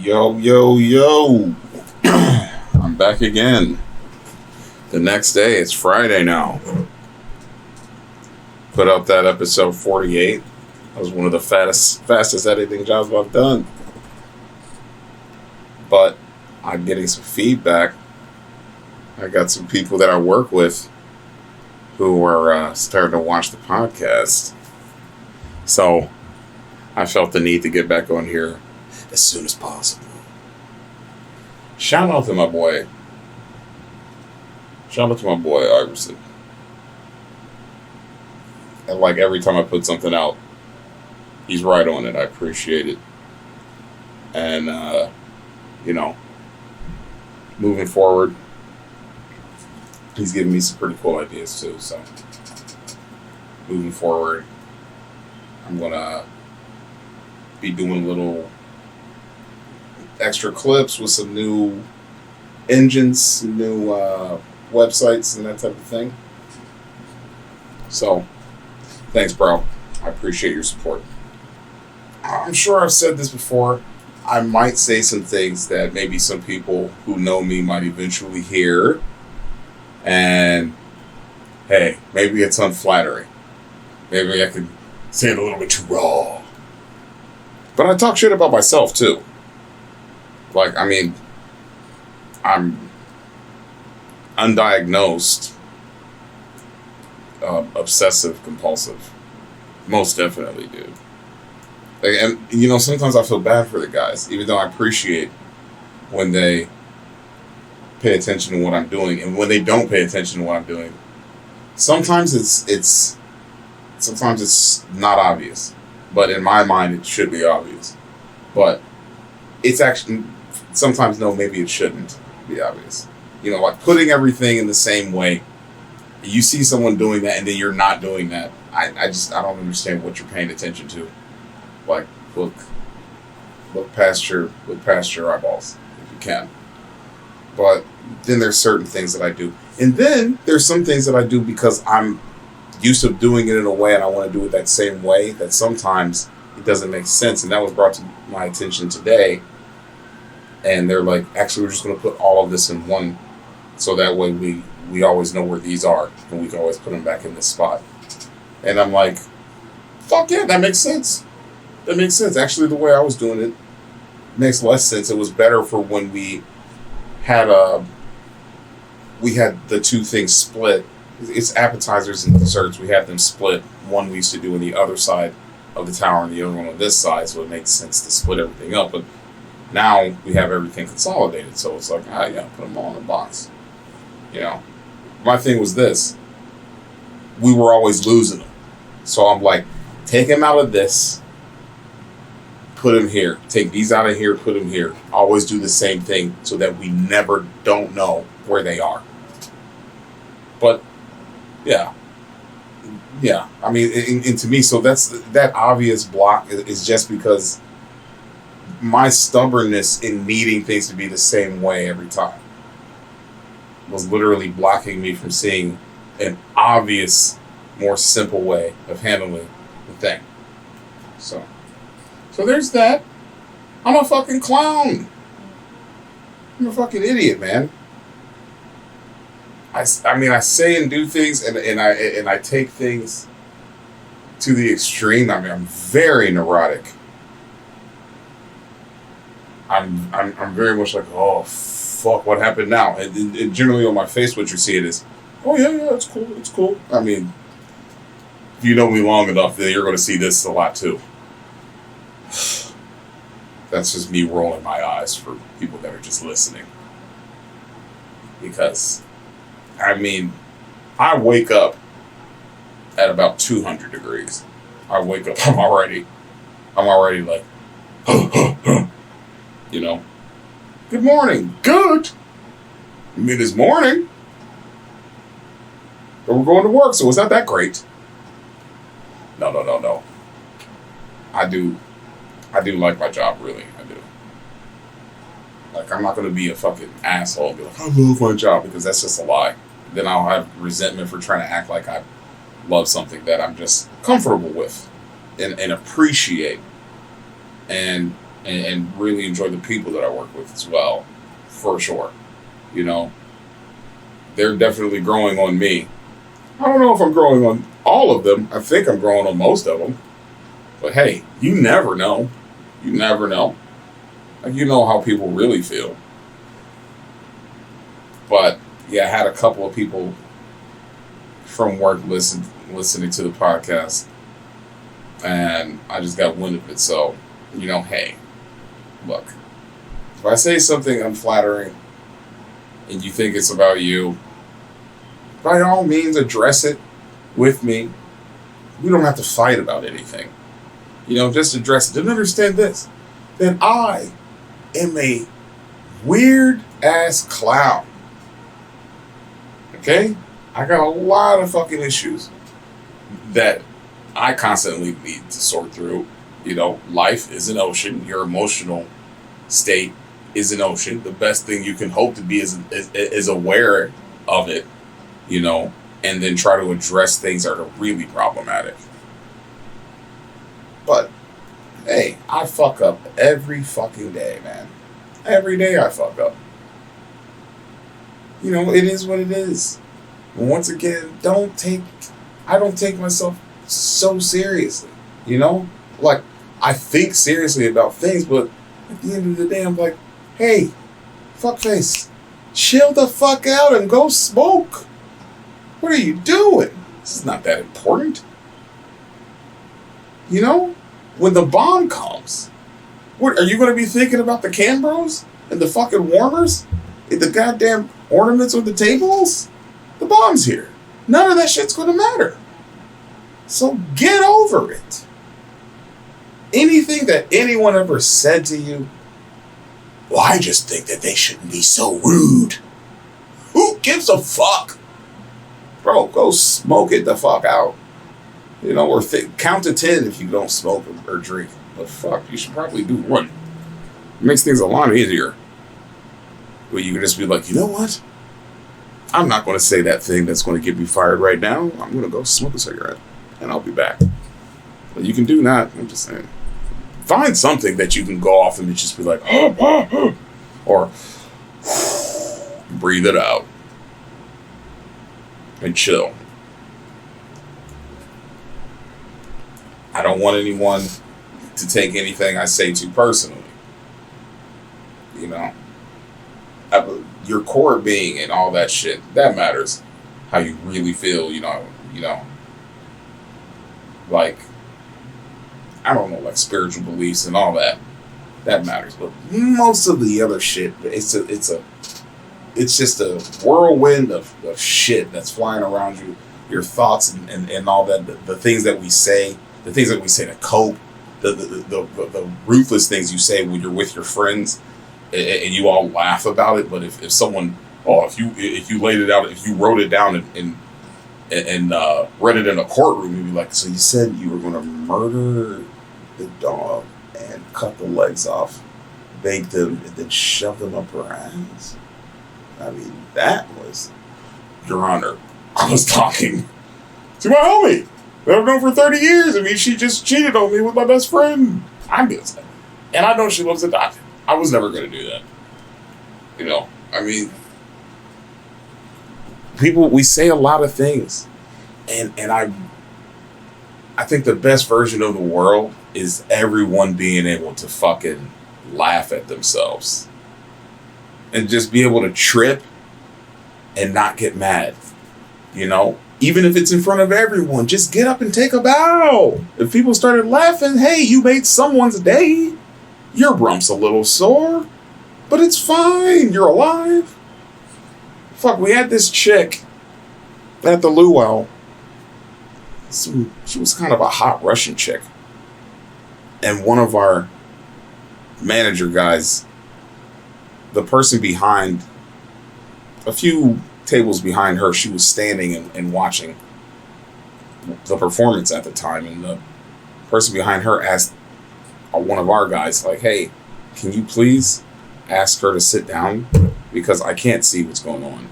Yo, yo, yo. I'm back again. The next day, it's Friday now. Put out that episode 48. That was one of the fastest editing jobs I've done. But I'm getting some feedback. I got some people that I work with who are starting to watch the podcast. So I felt the need to get back on here as soon as possible. Shout out to my boy Iverson. And like every time I put something out, he's right on it. I appreciate it. And moving forward, he's giving me some pretty cool ideas too. So moving forward, I'm gonna be doing little extra clips with some new engines, new websites, and that type of thing. So, thanks, bro. I appreciate your support. I'm sure I've said this before. I might say some things that maybe some people who know me might eventually hear. And, hey, maybe it's unflattering. Maybe I could say it a little bit too raw. But I talk shit about myself, too. Like, I mean, I'm undiagnosed, obsessive compulsive. Most definitely, dude. Like, and, sometimes I feel bad for the guys, even though I appreciate when they pay attention to what I'm doing. And when they don't pay attention to what I'm doing, sometimes it's not obvious. But in my mind, it should be obvious. But it's actually, sometimes, no, maybe it shouldn't be obvious. Like putting everything in the same way. You see someone doing that and then you're not doing that. I don't understand what you're paying attention to. Like, look past your eyeballs if you can. But then there's certain things that I do. And then there's some things that I do because I'm used to doing it in a way and I want to do it that same way, that sometimes it doesn't make sense. And that was brought to my attention today. And they're like, actually, we're just going to put all of this in one, so that way we always know where these are and we can always put them back in this spot. And I'm like, fuck yeah, that makes sense. That makes sense. Actually, the way I was doing it makes less sense. It was better for when we had the two things split. It's appetizers and desserts. We have them split. One we used to do on the other side of the tower and the other one on this side, so it makes sense to split everything up. But now we have everything consolidated, so it's like, put them all in a box. My thing was this. We were always losing them. So I'm like, take them out of this, put them here. Take these out of here, put them here. Always do the same thing so that we never don't know where they are. But, yeah. I mean, and to me, so that obvious block is just because my stubbornness in needing things to be the same way every time was literally blocking me from seeing an obvious, more simple way of handling the thing. So there's that. I'm a fucking clown. I'm a fucking idiot, man. I say and do things, and I take things to the extreme. I mean, I'm very neurotic. I'm very much like, oh fuck, what happened now? And generally on my face, what you see it is, oh yeah, it's cool. I mean, if you know me long enough, then you're going to see this a lot too. That's just me rolling my eyes for people that are just listening. Because, I mean, I wake up at about 200 degrees. I wake up, I'm already like, good morning, good. I mean, it's morning, but we're going to work, so it's not that great. No. I do like my job, really. I do. Like, I'm not going to be a fucking asshole and be like, I love my job, because that's just a lie. Then I'll have resentment for trying to act like I love something that I'm just comfortable with and appreciate. And and really enjoy the people that I work with as well, for sure. You know, they're definitely growing on me. I don't know if I'm growing on all of them. I think I'm growing on most of them. But hey, you never know. You never know. Like, you know how people really feel. But yeah, I had a couple of people from work listening to the podcast, and I just got wind of it. So, you know, hey, look, if I say something unflattering and you think it's about you, by all means address it with me. We don't have to fight about anything. You know, just address it. Didn't understand this. That I am a weird ass clown. Okay? I got a lot of fucking issues that I constantly need to sort through. You know, life is an ocean. Your emotional state is an ocean. The best thing you can hope to be is aware of it, you know, and then try to address things that are really problematic. But, hey, I fuck up every fucking day, man. Every day I fuck up. You know, it is what it is. And once again, I don't take myself so seriously, you know? Like, I think seriously about things, but at the end of the day, I'm like, hey, fuckface, chill the fuck out and go smoke. What are you doing? This is not that important. You know? When the bomb comes, what are you going to be thinking about the Canbros and the fucking warmers and the goddamn ornaments on the tables? The bomb's here. None of that shit's going to matter. So get over it. Anything that anyone ever said to you, well, I just think that they shouldn't be so rude. Who gives a fuck? Bro, go smoke it the fuck out. You know, or count to 10 if you don't smoke or drink. But fuck, you should probably do one. It makes things a lot easier. Where you can just be like, you know what? I'm not going to say that thing that's going to get me fired right now. I'm going to go smoke a cigarette. And I'll be back. But you can do that. I'm just saying. Find something that you can go off and just be like, or breathe it out. And chill. I don't want anyone to take anything I say too personally. You know? Your core being and all that shit, that matters. How you really feel, you know. Like, I don't know, like spiritual beliefs and all that. That matters. But most of the other shit, it's just a whirlwind of shit that's flying around you. Your thoughts and all that, the things that we say, the things that we say to cope, the ruthless things you say when you're with your friends, and you all laugh about it. But if someone, if you laid it out, if you wrote it down and read it in a courtroom, you'd be like, so you said you were going to murder the dog and cut the legs off, bake them, and then shove them up her ass? I mean, that was, Your Honor, I was talking to my homie that I've known for 30 years. I mean, she just cheated on me with my best friend. I'm guilty. And I know she loves a doctor. I was never going to do that. You know, I mean, people, we say a lot of things. And I think the best version of the world is everyone being able to fucking laugh at themselves. And just be able to trip and not get mad. You know? Even if it's in front of everyone, just get up and take a bow. If people started laughing, hey, you made someone's day. Your rump's a little sore, but it's fine. You're alive. Fuck, we had this chick at the luau. She was kind of a hot Russian chick. And one of our manager guys, the person behind, a few tables behind her, she was standing and watching the performance at the time, and the person behind her asked one of our guys, like, hey, can you please ask her to sit down, because I can't see what's going on.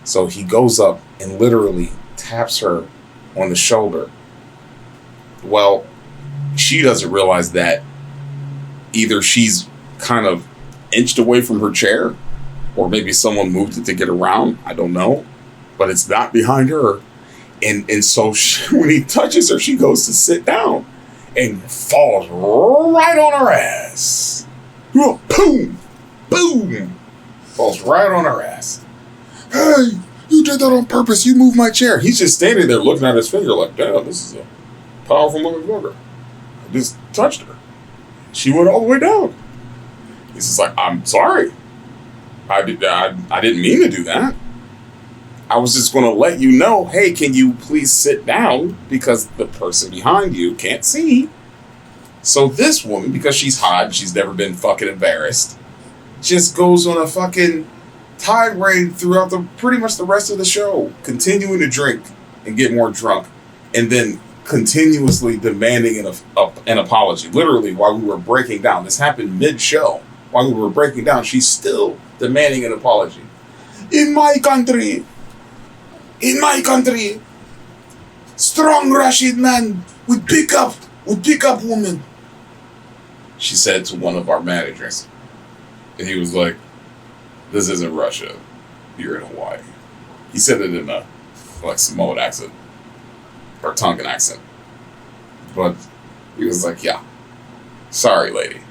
So he goes up and literally taps her on the shoulder. Well, she doesn't realize that either she's kind of inched away from her chair, or maybe someone moved it to get around. I don't know. But it's not behind her. And so when he touches her, she goes to sit down and falls right on her ass. Boom! Boom! Falls right on her ass. Hey, you did that on purpose. You moved my chair. He's just standing there looking at his finger like, damn, this is a powerful motherfucker. I just touched her. She went all the way down. He's just like, I'm sorry. I didn't mean to do that. I was just going to let you know, hey, can you please sit down? Because the person behind you can't see. So this woman, because she's hot and she's never been fucking embarrassed, just goes on a fucking tirade throughout pretty much the rest of the show, continuing to drink and get more drunk, and then continuously demanding an apology. Literally, while we were breaking down, this happened mid-show. While we were breaking down, she's still demanding an apology. In my country, strong Russian man would pick up women, she said to one of our managers. And he was like, this isn't Russia. You're in Hawaii. He said it in a Samoan accent. Or Tongan accent. But he was like, yeah. Sorry, lady.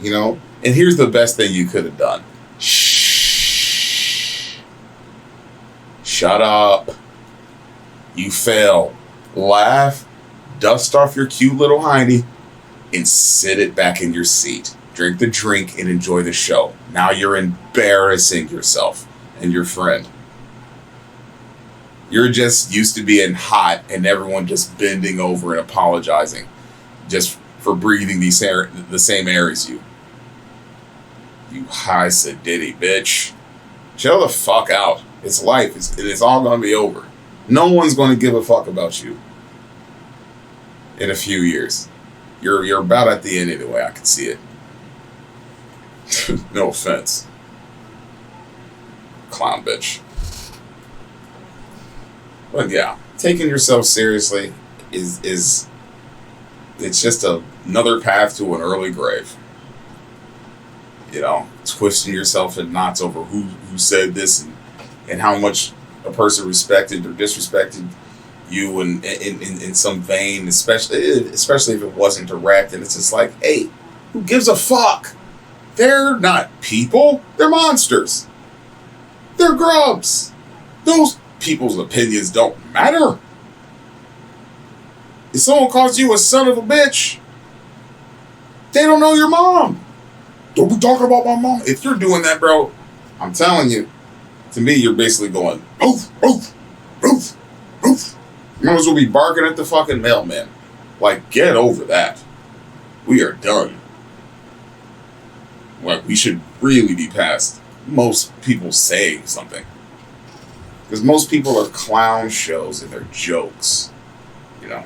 You know? And here's the best thing you could have done. Shh. Shut up. You fail. Laugh. Dust off your cute little hiney. And sit it back in your seat. Drink the drink and enjoy the show. Now you're embarrassing yourself and your friend. You're just used to being hot and everyone just bending over and apologizing just for breathing the same air as you. You high sedity bitch. Chill the fuck out. It's life. It's all going to be over. No one's going to give a fuck about you in a few years. You're about at the end anyway. I can see it. No offense. Clown bitch. But yeah, taking yourself seriously is it's just another path to an early grave. You know, twisting yourself in knots over who said this and how much a person respected or disrespected you in some vein, especially if it wasn't direct. And it's just like, hey, who gives a fuck? They're not people. They're monsters. They're grubs. Those people's opinions don't matter. If someone calls you a son of a bitch, they don't know your mom. Don't be talking about my mom. If you're doing that, bro, I'm telling you, to me, you're basically going, oof, oof, oof, oof. You might as well be barking at the fucking mailman. Like, get over that. We are done. Like, we should really be past most people saying something. Because most people are clown shows and they're jokes. You know?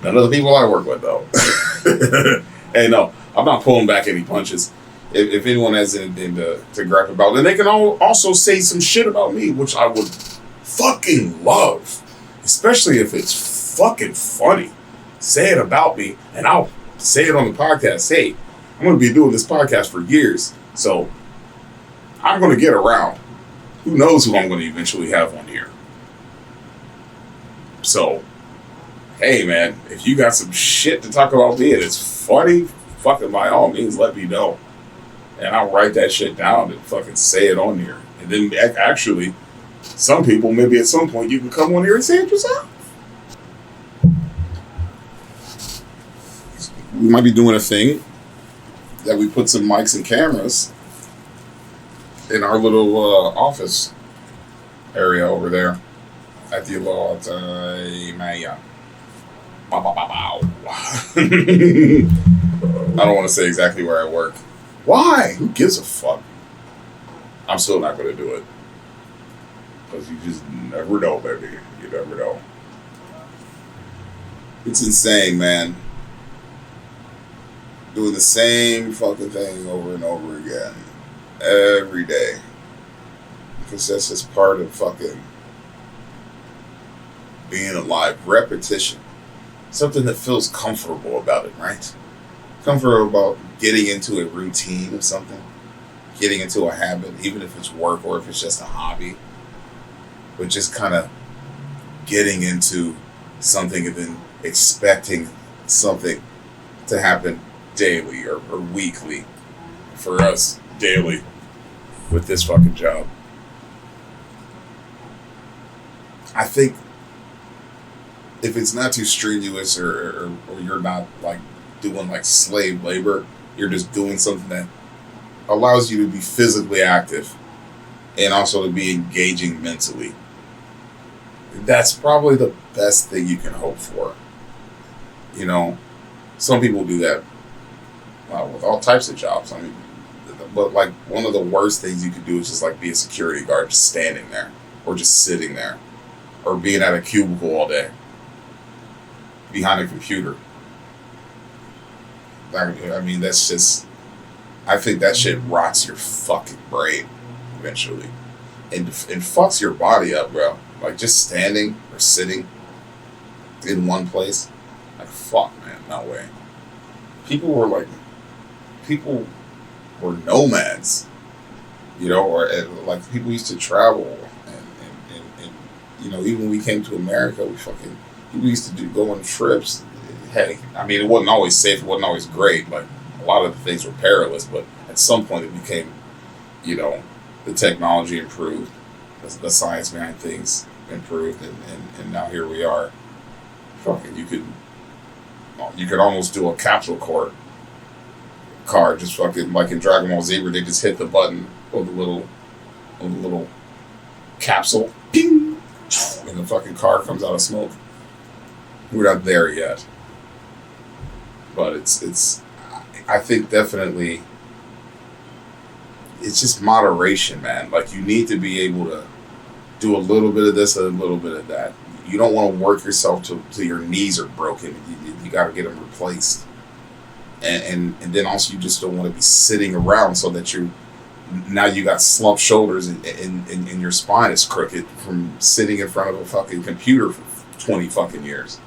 None of the people I work with, though. Hey, no, I'm not pulling back any punches. If anyone has anything to gripe about, then they can also say some shit about me, which I would fucking love. Especially if it's fucking funny. Say it about me, and I'll say it on the podcast. Hey, I'm going to be doing this podcast for years, so I'm going to get around. Who knows who I'm going to eventually have on here. So, hey man, if you got some shit to talk about me and it's funny, fucking by all means let me know. And I'll write that shit down and fucking say it on here. And then actually, some people, maybe at some point, you can come on here and say it yourself. We might be doing a thing that we put some mics and cameras in our little office area over there at the Maya. I don't want to say exactly where I work. Why? Who gives a fuck? I'm still not going to do it. Because you just never know, baby. You never know. It's insane, man. Doing the same fucking thing over and over again. Every day. Because that's just part of fucking being alive. Repetition. Something that feels comfortable about it, right? Comfortable about getting into a routine of something, getting into a habit, even if it's work or if it's just a hobby, but just kind of getting into something and then expecting something to happen daily or weekly. For us, daily with this fucking job. I think if it's not too strenuous or you're not like doing like slave labor, you're just doing something that allows you to be physically active and also to be engaging mentally. That's probably the best thing you can hope for. You know, some people do that with all types of jobs. I mean, but like one of the worst things you could do is just like be a security guard, just standing there or just sitting there or being at a cubicle all day behind a computer. I mean, that's just, I think that shit rots your fucking brain eventually and fucks your body up, bro. Like just standing or sitting in one place. Like, fuck, man, no way. People were nomads, you know, or like people used to travel and you know, even when we came to America, we used to go on trips. Hey, I mean, it wasn't always safe, it wasn't always great, like a lot of the things were perilous, but at some point it became, you know, the technology improved, the science behind things improved, and now here we are. Fucking, you could almost do a capsule car, just fucking like in Dragon Ball Z, where they just hit the button of the little capsule, ping, and the fucking car comes out of smoke. We're not there yet, but it's. I think definitely, it's just moderation, man. Like you need to be able to do a little bit of this and a little bit of that. You don't want to work yourself till your knees are broken. You got to get them replaced. And then also you just don't want to be sitting around so that you got slumped shoulders and your spine is crooked from sitting in front of a fucking computer for 20 fucking years.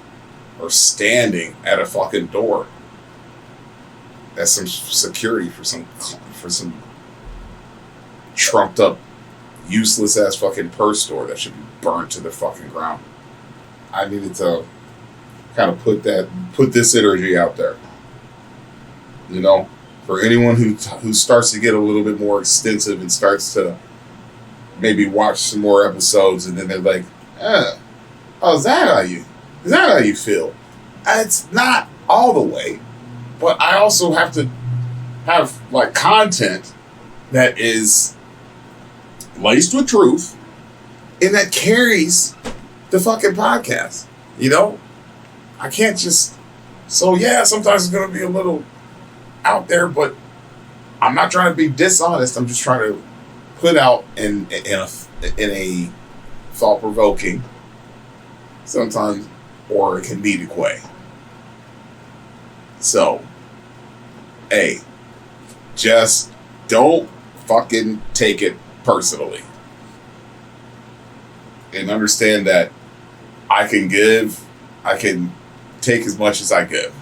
Or standing at a fucking door. That's some security for some trumped up, useless ass fucking purse store that should be burnt to the fucking ground. I needed to kind of put this energy out there. You know, for anyone who starts to get a little bit more extensive and starts to maybe watch some more episodes and then they're like, is that how you feel? It's not all the way, but I also have to have like content that is laced with truth and that carries the fucking podcast. You know, I can't just. So yeah, sometimes it's gonna be a little out there, but I'm not trying to be dishonest. I'm just trying to put out in a thought-provoking, sometimes, or a comedic way. So, hey, just don't fucking take it personally. And understand that I can take as much as I give.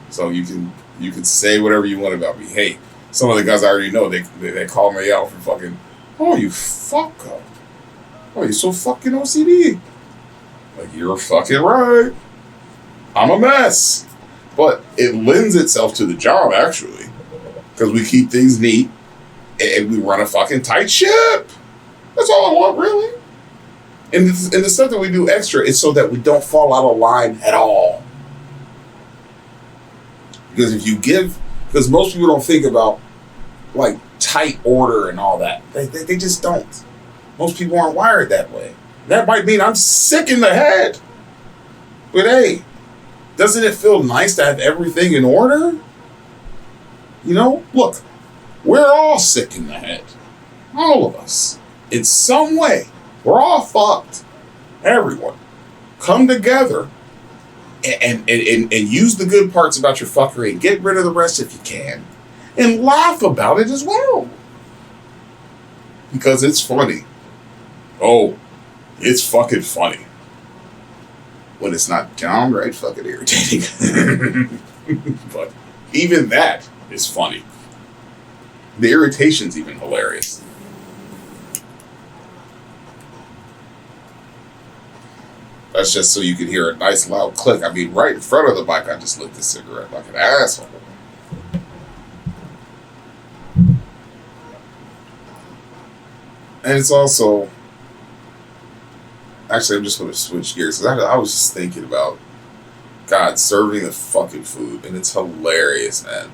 So you can say whatever you want about me. Hey, some of the guys I already know, they call me out for fucking, oh, you fuck up. Oh, you're so fucking OCD. Like, you're fucking right. I'm a mess. But it lends itself to the job, actually. Because we keep things neat and we run a fucking tight ship. That's all I want, really. And the stuff that we do extra is so that we don't fall out of line at all. Because because most people don't think about like tight order and all that. They just don't. Most people aren't wired that way. That might mean I'm sick in the head. But hey, doesn't it feel nice to have everything in order? You know, look, we're all sick in the head. All of us. In some way. We're all fucked. Everyone. Come together and use the good parts about your fuckery and get rid of the rest if you can. And laugh about it as well. Because it's funny. Oh, it's fucking funny. When it's not downright fucking irritating. But even that is funny. The irritation's even hilarious. That's just so you can hear a nice loud click. I mean, right in front of the bike, I just lit the cigarette like an asshole. And it's also... Actually, I'm just going to switch gears. I was just thinking about, God, serving the fucking food. And it's hilarious, man.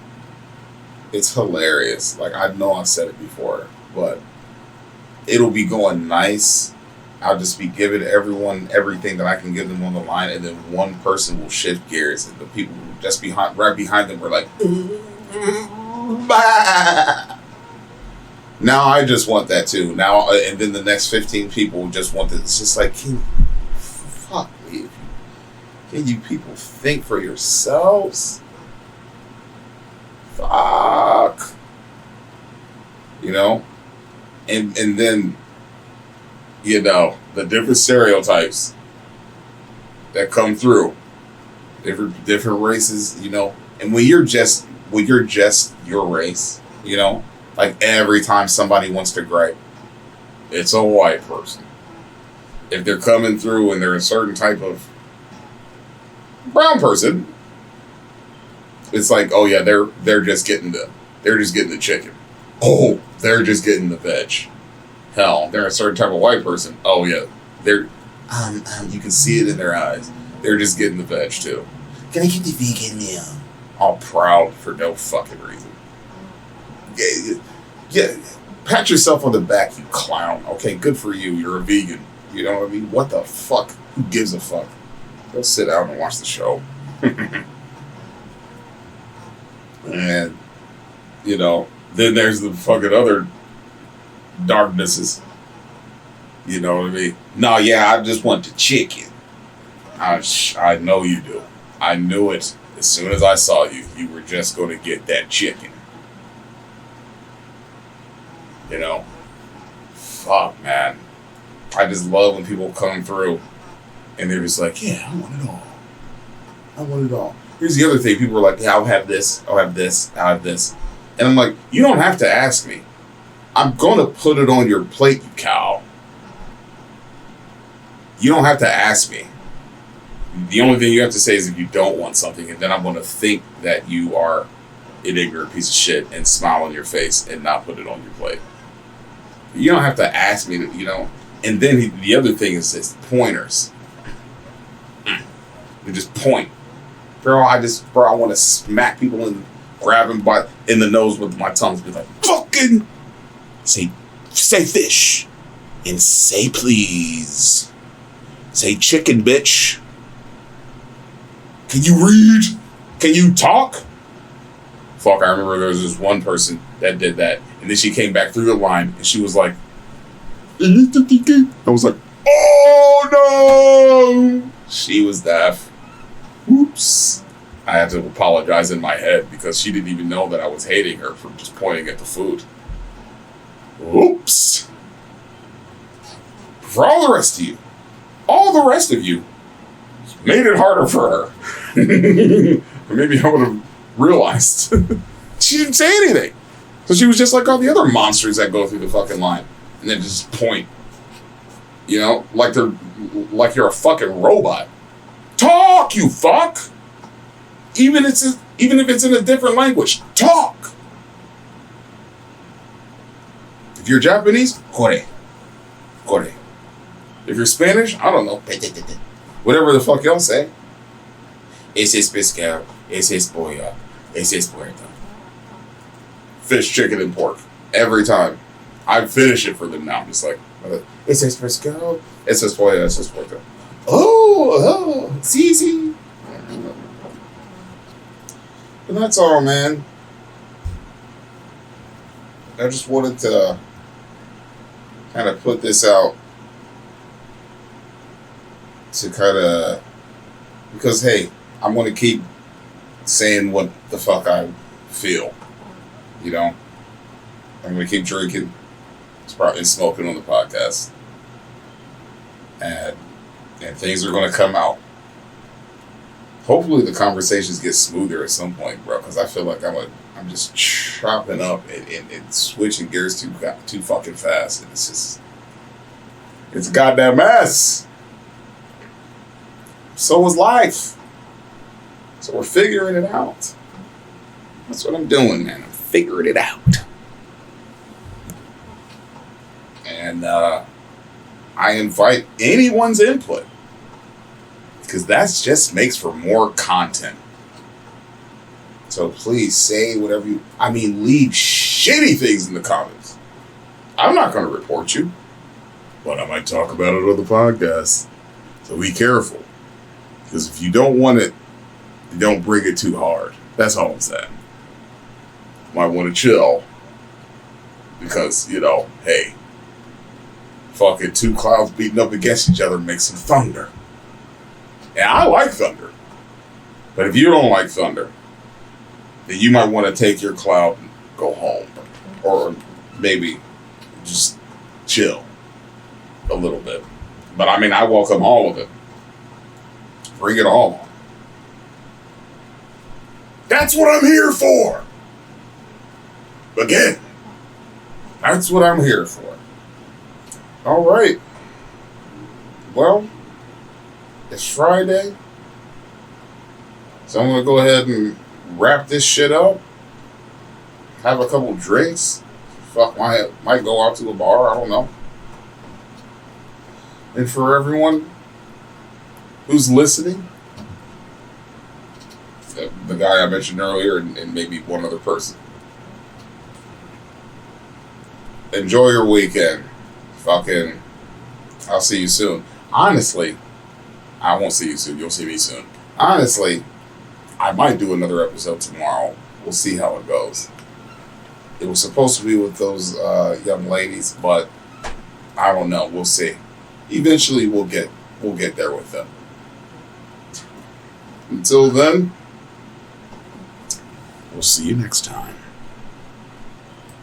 It's hilarious. Like, I know I've said it before, but it'll be going nice. I'll just be giving everyone everything that I can give them on the line, and then one person will shift gears, and the people just right behind them were like, bah! Now I just want that too. Now, and then the next 15 people will just want that. It's just like, fuck me. Can you people think for yourselves? Fuck. You know? And then, you know, the different stereotypes that come through. Different races, you know. And when you're just your race, you know, like every time somebody wants to gripe, it's a white person. If they're coming through and they're a certain type of brown person, it's like, oh yeah, they're just getting the chicken. Oh, they're just getting the veg. Hell, they're a certain type of white person. Oh yeah, they're you can see it in their eyes. They're just getting the veg too. Can I get the vegan meal? All proud for no fucking reason. Yeah. Pat yourself on the back, you clown. Okay, good for you. You're a vegan. You know what I mean? What the fuck? Who gives a fuck? Go sit down and watch the show. And, you know, then there's the fucking other darknesses. You know what I mean? No, yeah, I just want the chicken. I know you do. I knew it. As soon as I saw you, you were just going to get that chicken. You know? Fuck, man. I just love when people come through and they're just like, yeah, I want it all. I want it all. Here's the other thing. People are like, yeah, I'll have this. I'll have this. I'll have this. And I'm like, you don't have to ask me. I'm going to put it on your plate, you cow. You don't have to ask me. The only thing you have to say is if you don't want something, and then I'm going to think that you are an ignorant piece of shit and smile on your face and not put it on your plate. You don't have to ask me to, you know. And then the other thing is this, pointers. They just point. Bro, I want to smack people and grab them in the nose with my tongue. Be like, fucking say fish and say please. Say chicken, bitch. Can you read? Can you talk? Fuck, I remember there was this one person that did that. And then she came back through the line and she was like, I was like, oh no! She was deaf. Oops. I had to apologize in my head because she didn't even know that I was hating her for just pointing at the food. Oops. For all the rest of you made it harder for her. Or maybe I would have realized. She didn't say anything. So she was just like all the other monsters that go through the fucking line and then just point. You know, like you're a fucking robot. Talk, you fuck! Even if it's in a different language, talk! If you're Japanese, kore. Kore. If you're Spanish, I don't know. Whatever the fuck y'all say. Ese es pescado. Ese es pollo. Ese es puerto. Fish, chicken, and pork. Every time. I finish it for them now. I'm just like, ese es pescado. Ese es pollo. Ese es puerto. Oh, it's easy. But that's all, man. I just wanted to kind of put this out to kind of, because hey, I'm going to keep saying what the fuck I feel, you know? I'm going to keep drinking and smoking on the podcast. And things are going to come out. hopefully the conversations get smoother at some point, bro. Because I feel like I'm just chopping up and switching gears too fucking fast, and it's a goddamn mess. So is life. So we're figuring it out. That's what I'm doing, man. I'm figuring it out. And I invite anyone's input, because that just makes for more content. So please say whatever leave shitty things in the comments. I'm not going to report you, but I might talk about it on the podcast. So be careful. Because if you don't want it, don't bring it too hard. That's all I'm saying. Might want to chill. Because, hey, fucking two clouds beating up against each other makes some thunder. And I like thunder. But if you don't like thunder, then you might want to take your cloud and go home. Or maybe just chill a little bit. But I welcome all of it. Bring it all on. That's what I'm here for. Again, that's what I'm here for. All right. Well, it's Friday. So I'm going to go ahead and wrap this shit up. Have a couple drinks. Might go out to a bar. I don't know. And for everyone who's listening, the guy I mentioned earlier and maybe one other person, enjoy your weekend. I'll see you soon. Honestly, I won't see you soon. You'll see me soon. Honestly, I might do another episode tomorrow. We'll see how it goes. It was supposed to be with those young ladies, but I don't know. We'll see. Eventually, we'll get there with them. Until then, we'll see you next time.